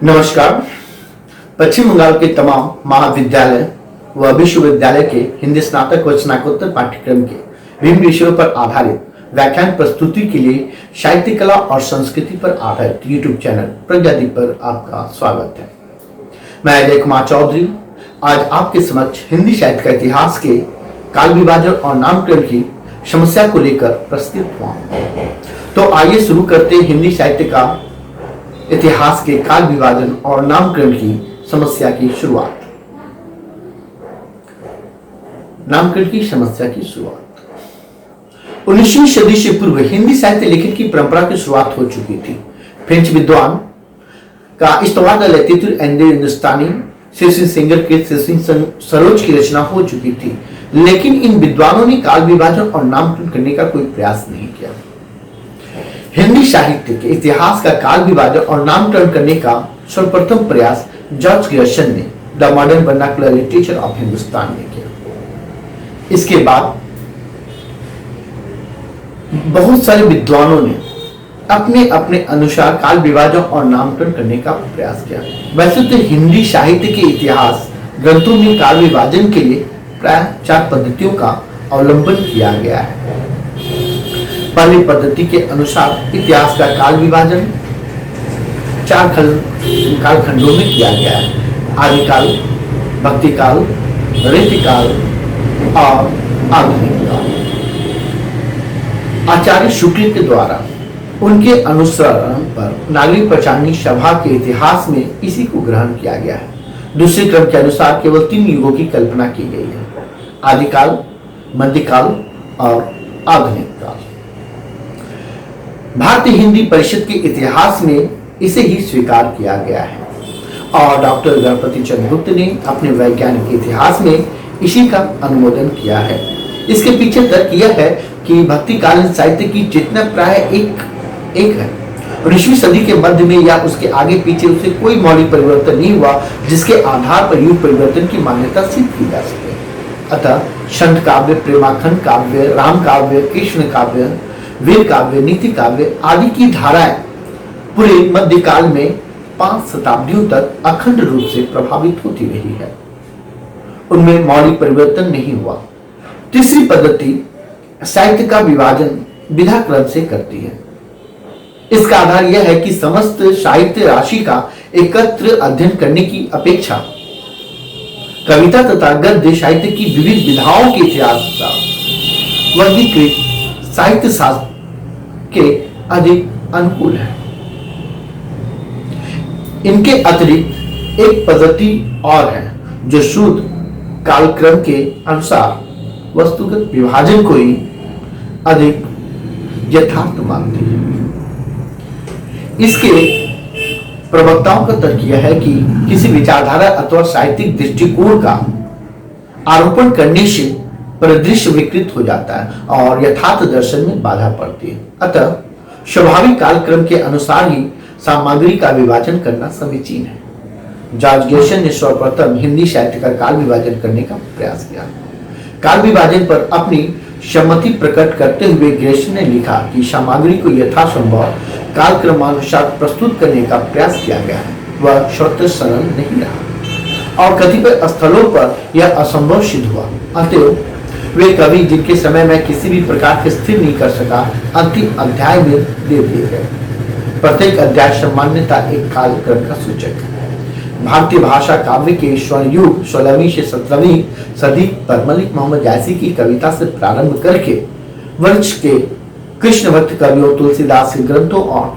नमस्कार। पश्चिम बंगाल के तमाम महाविद्यालय व विश्वविद्यालय के हिंदी स्नातक व स्नातकोत्तर पाठ्यक्रम के विभिन्न विषयों पर आधारित व्याख्यान प्रस्तुति के लिए साहित्य कला और संस्कृति पर आधारित यूट्यूब चैनल प्रज्ञादीप पर आपका स्वागत है। मैं अजय कुमार चौधरी आज आपके समक्ष हिंदी साहित्य का इतिहास के काल विभाजन और नामकरण की समस्या को लेकर प्रस्तुत हुआ। तो आइए शुरू करते हैं हिंदी साहित्य का इतिहास के काल विभाजन और नामकरण की समस्या की शुरुआत। नामकरण की समस्या की शुरुआत 19वीं सदी से पूर्व हिंदी साहित्य लिखित की परंपरा की शुरुआत हो चुकी थी। फ्रेंच विद्वान का इस्तेमाल लिटरेचर एंड हिंदुस्तानी शेरसिंह सेंगर के शेरसिंह सरोज की रचना हो चुकी थी, लेकिन इन विद्वानों ने काल विभाजन और नामकरण करने का कोई प्रयास नहीं किया। हिंदी साहित्य के इतिहास का काल विभाजन और नामकरण करने का सर्वप्रथम प्रयास जॉर्ज ग्रियर्सन ने the modern vernacular literature of Hindustan में किया। इसके बाद बहुत सारे विद्वानों ने अपने अपने अनुसार काल विभाजन और नामकरण करने का प्रयास किया। वैसे तो हिंदी साहित्य के इतिहास ग्रंथों में काल विभाजन के लिए प्राय 4 पद्धतियों का अवलंबन किया गया है। पहली पद्धति के अनुसार इतिहास का काल विभाजन 4 कालखंडों में किया गया है: आदिकाल, भक्तिकाल, रीतिकाल और आधुनिक काल। आचार्य शुक्ल के द्वारा उनके अनुसरण पर नागरिक पंचांग सभा के इतिहास में इसी को ग्रहण किया गया है। दूसरे क्रम के अनुसार केवल 3 युगों की कल्पना की गई है: आदिकाल, मध्यकाल और आधुनिक काल। भारतीय हिंदी परिषद के इतिहास में इसे ही स्वीकार किया गया है और डॉक्टर गणपति चंद्र गुप्त ने अपने वैज्ञानिक इतिहास में इसी का अनुमोदन किया है। इसके पीछे तर्क यह है कि भक्तिकालीन साहित्य की चेतना प्राय एक है। 19वीं सदी के मध्य में या उसके आगे पीछे उसे कोई मौलिक परिवर्तन नहीं हुआ जिसके आधार पर युग परिवर्तन की मान्यता सिद्ध की जा सके। अतः संत काव्य, प्रेमाखंड काव्य, राम काव्य, कृष्ण काव्य, वीर काव्य, नीति काव्य आदि की धाराएं पूरे मध्यकाल में 5 शताब्दियों तक अखंड रूप से प्रभावित होती रही है। उनमें मौलिक परिवर्तन नहीं हुआ। तीसरी पद्धति साहित्य का विभाजन विधा क्रम से करती है। इसका आधार यह है कि समस्त साहित्य राशि का एकत्र अध्ययन करने की अपेक्षा कविता तथा गद्य साहित्य की विविध विधाओं के इतिहास का वर्गीकृत साहित्य शास्त्र के अधिक अनुकूल है। इनके अतिरिक्त एक पद्धति और है जो शुद्ध कालक्रम के अनुसार वस्तुगत विभाजन को ही अधिक यथार्थ मानती है। इसके प्रवक्ताओं का तर्क यह है कि किसी विचारधारा अथवा साहित्यिक दृष्टिकोण का आरोपण करने से परिदृश्य विकृत हो जाता है और यथार्थ दर्शन में बाधा पड़ती है। अतः स्वाभाविक कालक्रम के अनुसार ही सामग्री का विभाजन करना समीचीन है। जॉर्ज ग्रियर्सन ने सर्वप्रथम हिंदी साहित्य का काल विभाजन करने का प्रयास किया। काल विभाजन पर अपनी सहमति प्रकट करते हुए ग्रियर्सन ने लिखा कि सामग्री को यथासंभव कालक्रमानुसार प्रस्तुत करने का प्रयास किया गया है। वह स्वतः सरल नहीं रहा और कतिपय स्थलों पर यह असंभव सिद्ध हुआ। अतएव वे कवि जिनके समय में किसी भी प्रकार से स्थिर नहीं कर सका अंतिम अध्याय में दे दिए गए। प्रत्येक अध्याय सामान्यता एक कालक्रम का सूचक है। भारतीय भाषा काव्य के स्वर्ण युग 16वीं से 17वीं सदी पर मलिक मोहम्मद जायसी की कविता से प्रारंभ करके वंश के कृष्ण भक्त कवियों, तुलसीदास के ग्रंथों और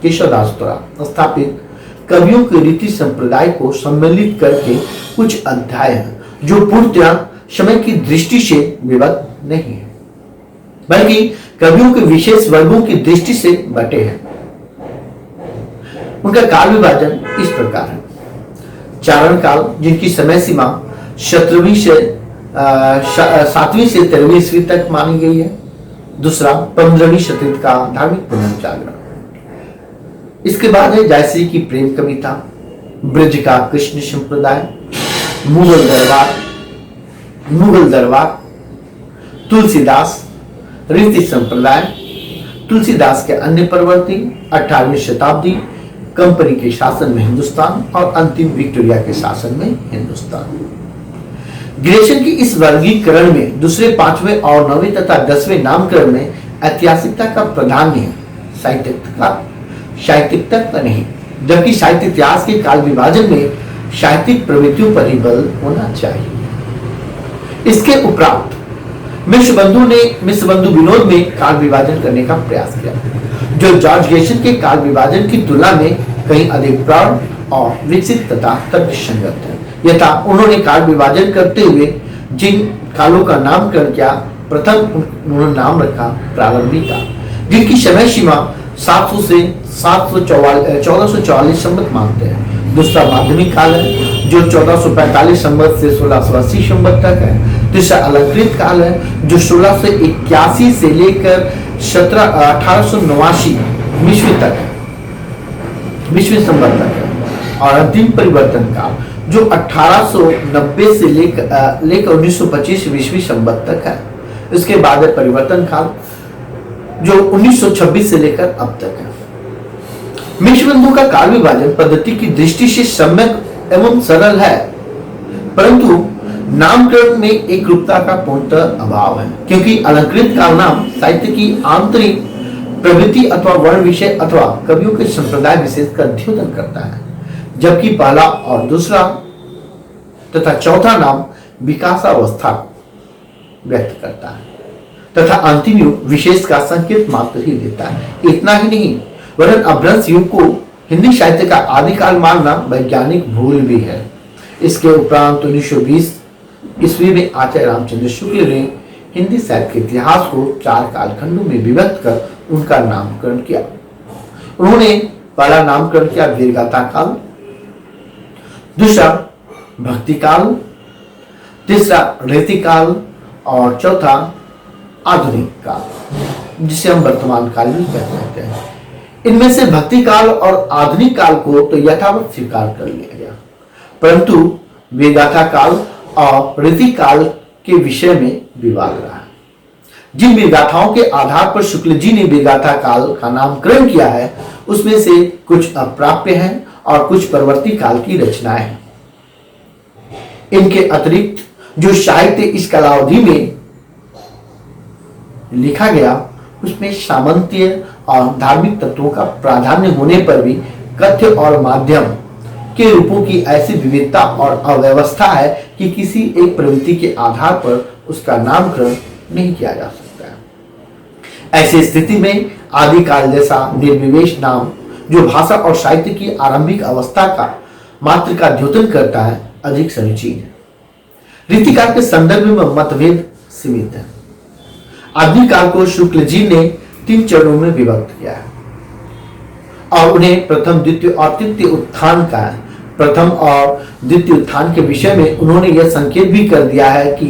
केशवदास द्वारा स्थापित कवियों के रीति संप्रदाय को सम्मिलित करके कुछ अध्याय हैं जो पूर्णतः समय की दृष्टि से विभक्त नहीं है, बल्कि कवियों के विशेष वर्गों की दृष्टि से बटे हैं। उनका काल विभाजन इस प्रकार है: चारण काल, जिनकी समय सीमा 7वीं से 13वीं ईस्वी तक मानी गई है। दूसरा 15वीं शताब्दी का धार्मिक पुनर्जागरण। इसके बाद है जायसी की प्रेम कविता, ब्रज का कृष्ण संप्रदाय, मुगल दरबार, तुलसीदास, रीति संप्रदाय, तुलसीदास के अन्य प्रवर्ती 18वीं शताब्दी, कंपनी के शासन में हिंदुस्तान और अंतिम विक्टोरिया के शासन में हिंदुस्तान। ग्रेशन की इस वर्गीकरण में दूसरे, पांचवें और नौवें तथा 10वें नामकरण में ऐतिहासिकता का प्राधान्य है, साहित्यिकता का नहीं, जबकि साहित्य इतिहास के काल विभाजन में साहित्यिक प्रवृत्तियों पर ही बल होना चाहिए। इसके उपरांत मिश्र बंधु विनोद में काल विभाजन करने का प्रयास किया, जो जॉर्ज ग्रेशन के काल विभाजन की तुलना में कहीं अधिक प्रौढ़ और विकसित तथा तर्कसंगत है। यथा उन्होंने काल विभाजन करते हुए जिन कालों का नामकरण किया, प्रथम उन्होंने नाम रखा प्रारंभिक काल, जिनकी समय सीमा 700 से 1444 संवत मानते हैं। दूसरा माध्यमिक काल है, जो 1445 संवत से 1680 संवत तक है। तीसरा अलंकृत काल है, जो 1681 से लेकर 1889 ईस्वी संवत तक है। और अंतिम परिवर्तन काल, जो 1890 से लेकर 1925 ईस्वी संवत तक है। इसके बाद है परिवर्तन काल, जो 1926 से लेकर अब तक है। मिश्रबंधु का काल विभाजन पद्धति की दृष्टि से सम्यक एवं सरल है, परंतु नामकरण में एक रूपता का पूर्णतः अभाव है, क्योंकि अलंकृत काल नाम साहित्य की आंतरिक प्रवृत्ति अथवा वर्ण विषय अथवा कवियों के संप्रदाय विशेष का द्योतन करता है, जबकि पहला और दूसरा तथा चौथा नाम विकासावस्था व्यक्त करता है तथा अंतिम युग विशेष का संकेत मात्र ही देता है। इतना ही नहीं, वरन अभ्रंश युग को हिंदी साहित्य का आदिकाल मानना वैज्ञानिक भूल भी है। इसके उपरांत 1920 ईस्वी में आचार्य रामचंद्र शुक्ल ने हिंदी साहित्य के इतिहास को 4 कालखंडों में विभक्त कर उनका नामकरण किया। उन्होंने पहला नामकरण किया वीरगाथा काल, दूसरा भक्ति काल, तीसरा रीतिकाल और चौथा आधुनिक काल, जिसे हम वर्तमान काल भी कहते हैं। इनमें से भक्ति काल और आधुनिक काल को तो यथावत स्वीकार कर लिया गया, परंतु वीरगाथा काल और रीति काल के विषय में विवाद रहा। जिन वीरगाथाओं के आधार पर शुक्ल जी ने वीरगाथा काल का नामकरण किया है, उसमें से कुछ अप्राप्य हैं और कुछ परवर्ती काल की रचनाएं हैं। इनके अतिरिक्त जो साहित्य इस कालावधि में लिखा गया, उसमें सामंतीय और धार्मिक तत्वों का प्राधान्य होने पर भी कथ्य और माध्यम के रूपों की ऐसी विविधता और अव्यवस्था है कि किसी एक प्रवृत्ति के आधार पर उसका नामकरण नहीं किया जा सकता है। ऐसी स्थिति में आदिकाल जैसा निर्विवेश नाम, जो भाषा और साहित्य की आरंभिक अवस्था का मात्र का द्योतन करता है, अधिक समीचीन है। रीतिकाल के संदर्भ में मतभेद सीमित है। आधुनिक काल को शुक्ल जी ने 3 चरणों में विभक्त किया है और उन्हें प्रथम, द्वितीय और तृतीय उत्थान का है। प्रथम और द्वितीय उत्थान के विषय में उन्होंने यह संकेत भी कर दिया है कि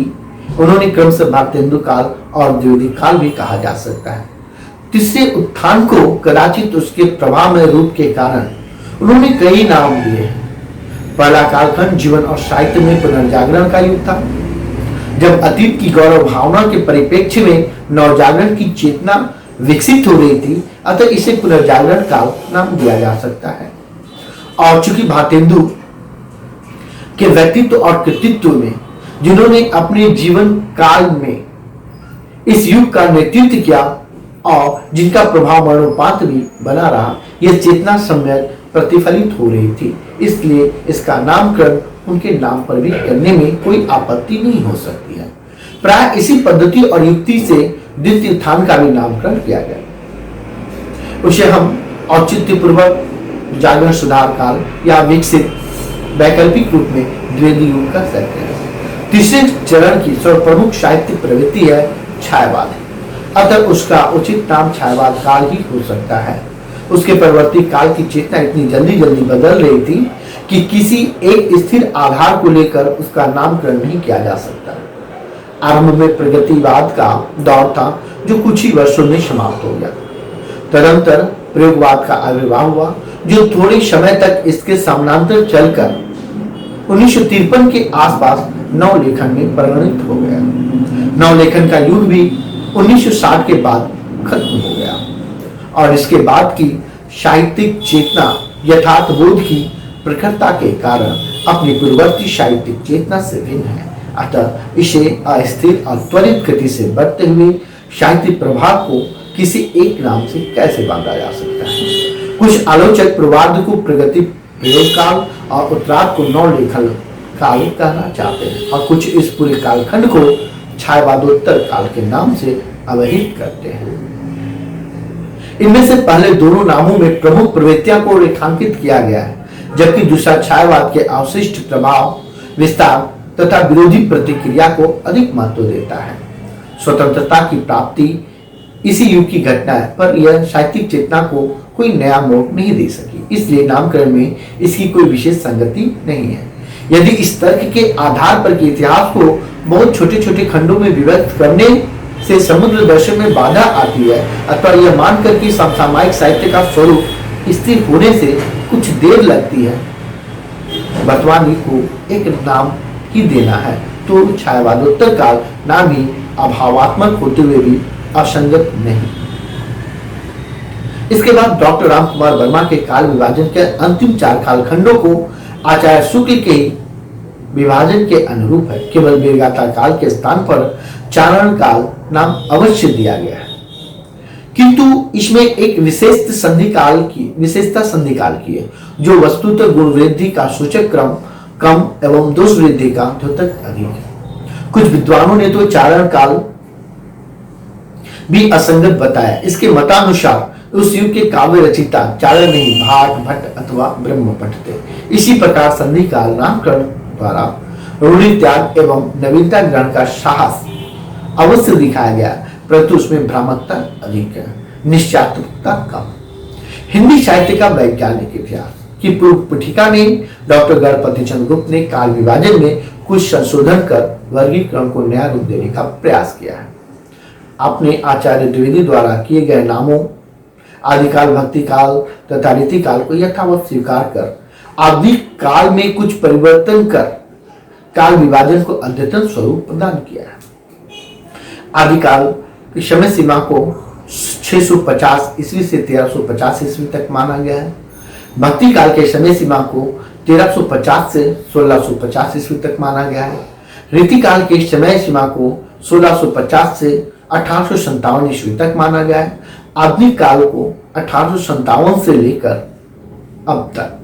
उन्होंने क्रमशः भारतेंदु काल और द्विवेदी काल भी कहा जा सकता है। तीसरे उत्थान को कदाचित उसके प्रभावमय रूप के कारण उन्होंने कई नाम दिए हैं। पहला कालखंड जीवन और साहित्य में पुनर्जागरण का युग था, जब अतीत की गौरव भावना के परिप्रेक्ष्य में नवजागरण की चेतना विकसित हो रही थी, अतः इसे पुनर्जागरण काल नाम दिया जा सकता है। और चूंकि भारतेंदु के व्यक्तित्व और कृतित्व में, जिन्होंने अपने जीवन काल में इस युग का नेतृत्व किया और जिनका प्रभाव मरणोपरांत भी बना रहा, यह चेतना सम्यक प्रतिफलित हो रही थी, इसलिए इसका नामकरण उनके नाम पर भी करने में कोई आपत्ति नहीं हो सकती है। प्राय इसी पद्धति और युक्ति से द्वितीय उत्थान का भी नामकरण किया गया। उसे हम औचित्यपूर्वक जागरण सुधार काल या विकसित वैकल्पिक रूप में द्विवेदी युग कर सकते हैं। तीसरे चरण की सर्वप्रमुख साहित्य प्रवृत्ति है छायावाद, अतः उसका उचित नाम छायावाद काल ही हो सकता है। उसके परवर्ती काल की चेतना इतनी जल्दी जल्दी बदल रही थी कि किसी एक स्थिर आधार को लेकर उसका नामकरण नहीं किया जा सकता। आरंभ में प्रगतिवाद का दौर था, जो कुछ ही वर्षों में समाप्त हो गया। तदंतर प्रयोगवाद का आविर्भाव हुआ, जो थोड़े समय तक इसके समानांतर चलकर 1953 के आसपास नवलेखन में परिणत हो गया। नवलेखन का युग भी 1960 के बाद खत्म हो गया और इसके बाद की साहित्यिक चेतना यथार्थ बोध की प्रखरता के कारण अपनी पूर्ववर्ती साहित्यिक चेतना से भिन्न है। अतः इसे अस्थिर और त्वरित गति से बढ़ते हुए साहित्यिक प्रभाव को किसी एक नाम से कैसे बांधा जा सकता है। कुछ आलोचक पूर्वार्ध को प्रगति प्रयोग काल और उत्तरार्ध को नवलेखन काल कहना चाहते हैं और कुछ इस पूरे कालखंड को छायावादोत्तर काल के नाम से अवहित करते हैं। इनमें से पहले दोनों नामों में प्रमुख प्रवृत्तियों को रेखांकित किया गया है, जबकि दूसरा छायावाद के अवशिष्ट प्रभाव, विस्तार तथा विरोधी प्रतिक्रिया को अधिक महत्व देता है। स्वतंत्रता की प्राप्ति इसी युग की घटना है, पर यह साहित्यिक चेतना को कोई नया मोड़ नहीं दे सकी, इसलिए नामकरण में इसकी कोई विशेष संगति नहीं है। यदि इस तर्क के आधार पर इतिहास को बहुत छोटे छोटे खंडों में विभक्त करने से समुद्र दर्शन में बाधा आती है, अथवा यह मानकर कि समसामयिक साहित्य का स्वरूप स्थिर होने से कुछ देर लगती है, वर्तमान युग को एक नाम ही देना है, तो छायावादोत्तर काल नाम ही अभावात्मक होते हुए भी असंगत नहीं। इसके बाद डॉक्टर रामकुमार वर्मा के काल विभाजन के अंतिम 4 कालखंडों को आचार्य शुक्ल के विभाजन के अनुरूप है। केवल वीरगाथा काल के स्थान पर चारण काल नाम अवश्य दिया गया है, किंतु इसमें एक विशेषता संधि काल की है, जो वस्तुतः गुण वृद्धि का सूचक क्रम कम एवं दोष वृद्धि का द्योतक अधिक है। कुछ विद्वानों ने तो चारण काल भी असंगत बताया। इसके मतानुसार उस युग के काव्य रचिता चारण नहीं भाट, भट्ट अथवा ब्रह्मपट्ट थे। इसी प्रकार संधि काल नामकरण द्वारा रूढ़ि त्याग एवं नवीनता ग्रहण का साहस अवश्य दिखाया गया, परंतु उसमें भ्रामकता अधिक है, निश्चयात्मकता कम। हिंदी साहित्य का वैज्ञानिक इतिहास की पूर्व पीठिका ने डॉक्टर गणपति चंद्र गुप्त ने काल विभाजन में कुछ संशोधन कर वर्गीकरण को नया रूप देने का प्रयास किया है। अपने आचार्य द्विवेदी द्वारा किए गए नामों आदिकाल, भक्ति काल तथा रीति काल को यथावत स्वीकार कर आधुनिक काल में कुछ परिवर्तन कर काल विभाजन को अद्यतन स्वरूप प्रदान किया है। आदिकाल की समय सीमा को 650 ईस्वी से 1350 ईस्वी तक माना गया है। भक्ति काल के समय सीमा को 1350 से 1650 ईस्वी तक माना गया है। रीति काल के समय सीमा को 1650 से 1857 ईस्वी तक माना गया है। आधुनिक काल को 1857 से लेकर अब तक।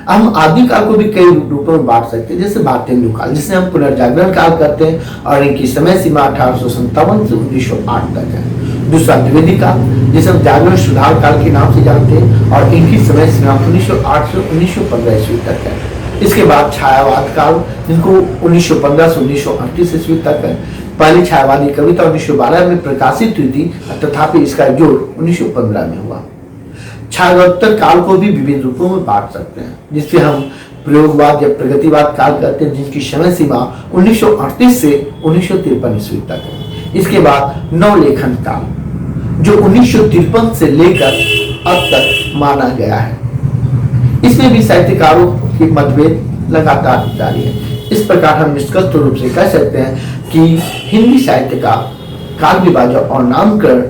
हम आधुनिक काल को भी कई रूपों में बांट सकते हैं, जैसे भारतेंदु काल, जिसे हम पुनर्जागरण काल करते हैं और इनकी समय सीमा 1857 से 1908 तक है। दूसरा द्विवेदी काल, जिसे हम जागरण सुधार काल के नाम से जानते हैं और इनकी समय सीमा 1908 से 1915 ईस्वी तक है। इसके बाद छायावाद काल, जिनको 1915 से 1938 ईस्वी तक है। पहली छायावादी कविता 1912 में प्रकाशित हुई थी, तथापि इसका जोड़ 1915 में हुआ। छायावादोत्तर काल को भी विभिन्न रूपों में बांट सकते हैं, जिससे हम प्रयोगवाद या प्रगतिवाद काल करते हैं, जिनकी समय सीमा 1938 से 1953 ईस्वी तक है। इसके बाद नवलेखन काल, जो 1953 से लेकर अब तक माना गया है। इसमें भी साहित्यकारों की मतभेद लगातार जारी है। इस प्रकार हम निष्कर्ष रूप से कह सकते हैं कि हिंदी साहित्य का काल विभाजन और नामकरण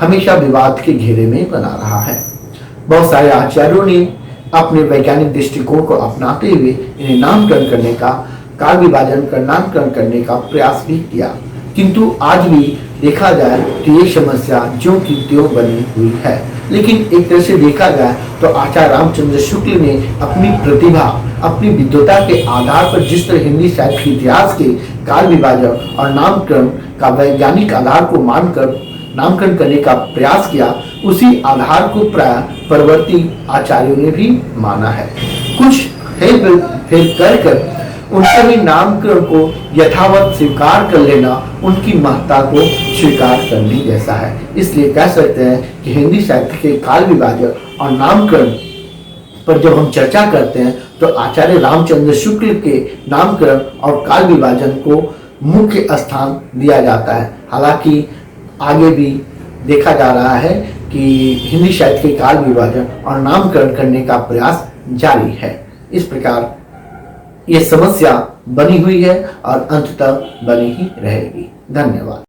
हमेशा विवाद के घेरे में बना रहा है। बहुत सारे आचार्यों ने अपने वैज्ञानिक दृष्टिकोण को अपनाते हुए इन्हें नामकरण करने का, काल विभाजन कर नामकरण करने का प्रयास भी किया, किंतु आज भी देखा जाए तो ये समस्या ज्यों की त्यों बनी हुई है। लेकिन एक तरह से देखा जाए तो आचार्य रामचंद्र शुक्ल ने अपनी प्रतिभा, अपनी विद्वता के आधार पर जिस तरह हिंदी साहित्य के इतिहास के काल विभाजन और नामकरण का वैज्ञानिक आधार को मानकर नामकरण करने का प्रयास किया, उसी आधार को प्राय परवर्ती आचार्यों ने भी माना है। कुछ हेरफेर कर उनके भी नामकरण को यथावत स्वीकार कर लेना उनकी महत्ता को स्वीकार करने जैसा है। इसलिए कह सकते हैं कि हिंदी साहित्य के काल विभाजन और नामकरण पर जब हम चर्चा करते हैं तो आचार्य रामचंद्र शुक्ल के नामकरण और काल विभाजन को मुख्य स्थान दिया जाता है। हालांकि आगे भी देखा जा रहा है कि हिंदी साहित्य के काल विभाजन और नामकरण करने का प्रयास जारी है। इस प्रकार ये समस्या बनी हुई है और अंततः बनी ही रहेगी। धन्यवाद।